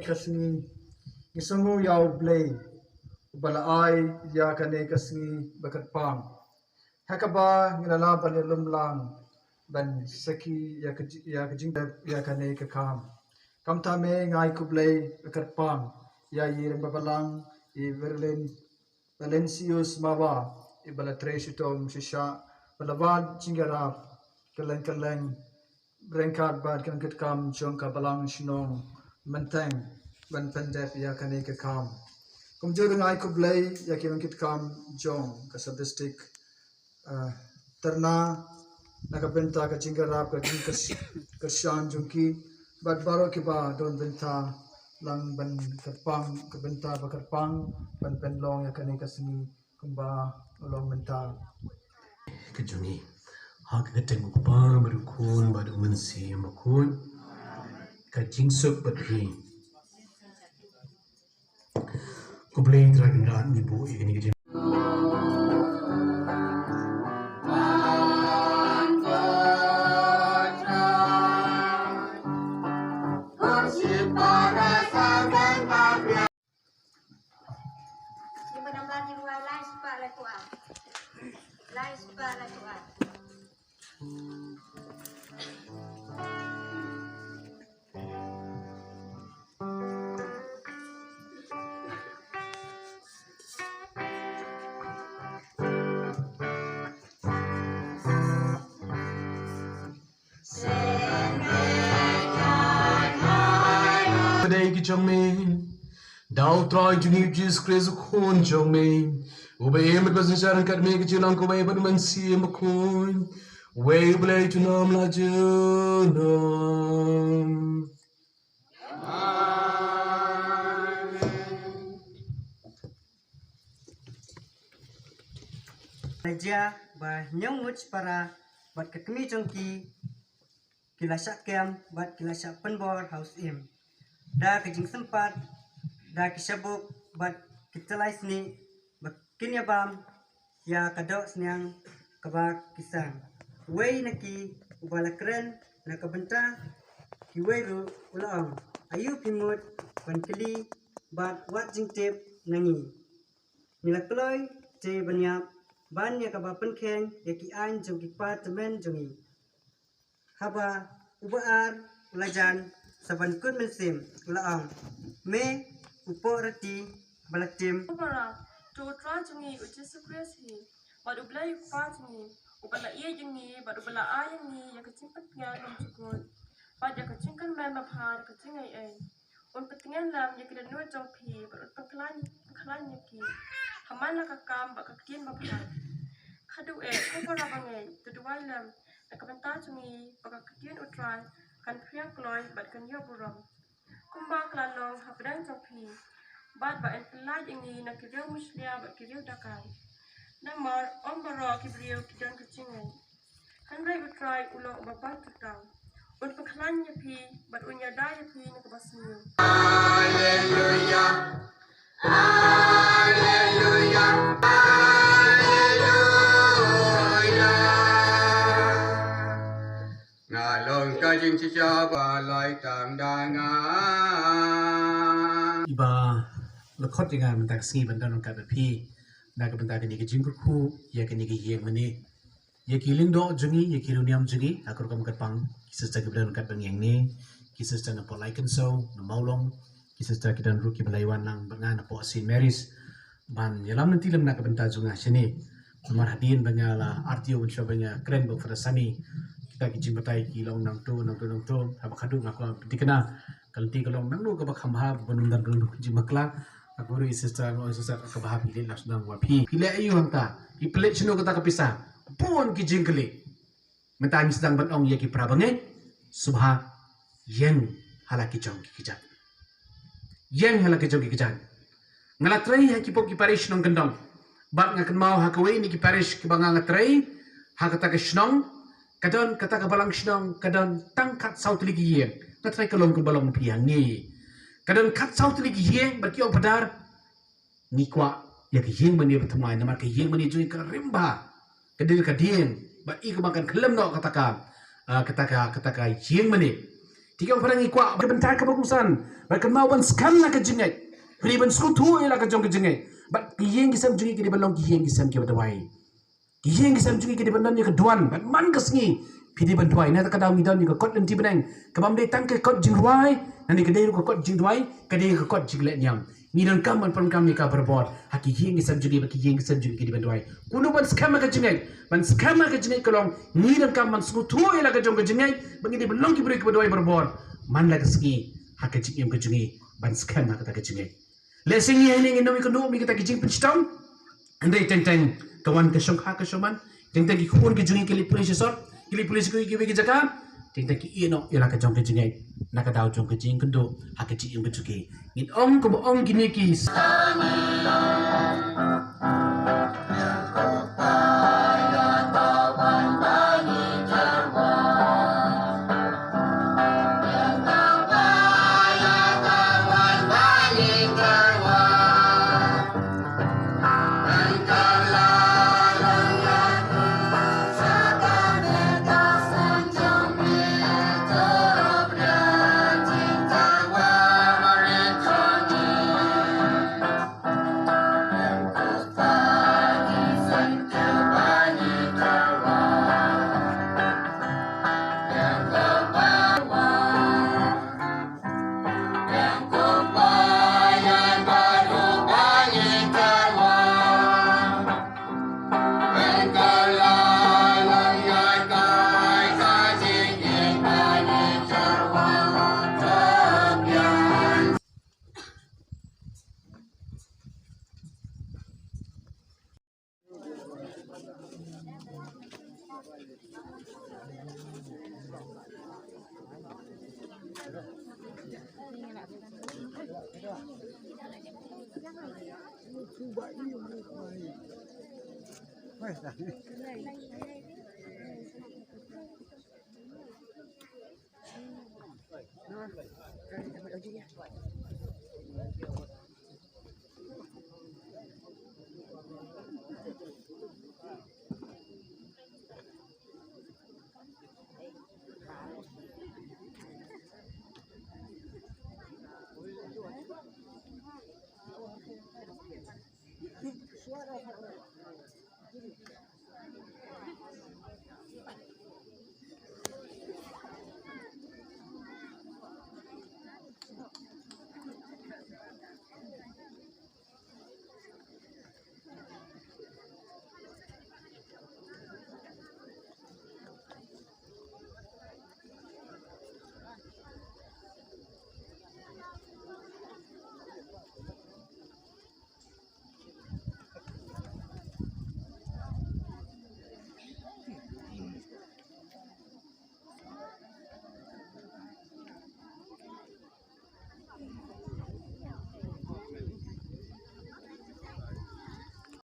kasni isungu yaw blay bala ay ya kane kasni bakat pang hakaba ngilala bal lumlang ban saki ya kajing ya kane kakam kam tame ngai kublay bakat pang ya yir babalang I Valencius mawa I bala tresitom shisha bala vad chingarap kaleng Brengkat bad kan ket kam chong ka balang shnong menteng ban pendep ya kane ka kam kum jurung ai ko blay ya ki ket kam jong ka sadistik terna naka benta ka chingarap ka jing ka shan jungki bad baro ki ba don benta lang ban kerpang ka benta ba kerpang ban penlong ya kane ka sini kumba long benta Kejungi hak keteng kupar berukun badu mensi makun kajing sup berhi kublay dragon rat ni bu ini kejung Jong main, Dao try to need Jesus Christ con Jong main. Obey him because Sharon can make it you long away, but man see him a coin. Way play to nom la junum. Naja ba nyong much para bat kakmi jongki kilasak kem bat kilasak penbor house im. Da kajing sempat da kisabuk bat kitalai sini bakin ya bam ya kadok seniang kabak kisang wei naki ubala keren na kabenta kiweru ulaang ayu pimut bankeli bat wat jingtip nangi nilakloy te banyap ban ya kabapen keng yaki an jong departemen jongi haba ubaar ulajan saban kun mensim laang me upo rati balaktim Ubara to tra jungi ujesu kresi bad ublai pa jungi ubala iya jungi bad ubala ayangi ya kecimpat ya nom jukun bad ya kecingkan mema phar kecingai ai un petingan lam ya kidan nuat jong pi bad pengkelan yaki hamana kakam bak kakin baphar khadu ubara bangai tuduai lam na kabenta jungi bak kakin utrai kan priang kloy bat kan yo buram kumba klalong hapdang jongpi bat ba en pelaj ingi na kireu muslia bat kireu dakai namar ombaro kibriu kidon kecingai kan rai utrai ulo babat tutau un peklan pi bat unya daya pi na kabasniu haleluya haleluya Ngalong kajing cica balai tandanga. Iba lekot dengan mentak singi bandan kat bepi nak bentak ni kejing ku ya kini ke yeng mani ya kiling do jungi ya kiluniam jungi aku kam kat pang kisah tak bandan kat bang yang ni kisah tak na polaikan so na maulong kisah tak kidan ruki belaiwan nang bengan na po St. Mary's ban yalam nanti lam nak bentak junga sini nomor hadin banyala artio unsha banya keren bo frasani kita kejing batai kilong nang tu apa kadung aku dikena kalti kalong nang lu ka bakhamha banundar dulu jimakla aku ri sister ka bahab ile las dang wa phi pile ayu hangta ki plate chino kata kapisa pon ki jingkle meta mi sedang ban ong ye ki prabange subha yen halaki jong ki kijat yen halaki jong ki kijat ngalatrai ha ki pok ki parish nong gendong bat ngakan mau ha kawe ni ki parish ki banga ngatrai ha kata ka shnong kadon kata ka balang shnong kadon tangkat saut ligi yen natrai kalong ke balong piang ni kadon kat saut ligi yen berki ong padar ni kwa ya ke yen mani bertemai nama ke yen mani jui ka rimba kadil ka dien ba i ka makan kelam no kata ka yen mani Tiga orang ikwa bentar kebagusan. Mereka mau ban scam lah kejingai. Beri ban skutu ialah kejong kejingai. Bat kiyeng kisam jungi kini balong kiyeng kisam kia badawai. Kiyeng kisam jungi kini bandon ni keduan. Bat man kesngi. Pidi bantuai. Nata kadang midon ni kot nanti beneng. Kebam day tangke kot jingruai. Nanti kedai kot jingruai. Kedai kot jinglet nyam. Ngidan kam ban pon kam ni ka berbot. Haki kiyeng kisam jungi baki kiyeng kisam jungi kini bantuai. Kuno ban scam kejingai. Ban scam kejingai kelong. Ngidan kam ban skutu ialah kejong kejingai. Bagi dia belong kibri kebaduai berbot. Man la kesngi. Haki jingem kejingai. Ban scam kata kejingai. Lesing ni ini ingin kenu mi kita kijing pencidam, andai tentang kawan kesong hak kesoman, tentang kihun kijungi kili polisi sor, kili polisi kui kiwi kijaka, tentang ki ino ialah kejong kijingai, nak kadau jong kijing kendo hak kijing kejuki, ngin ong kubo ong kini kis. Nah,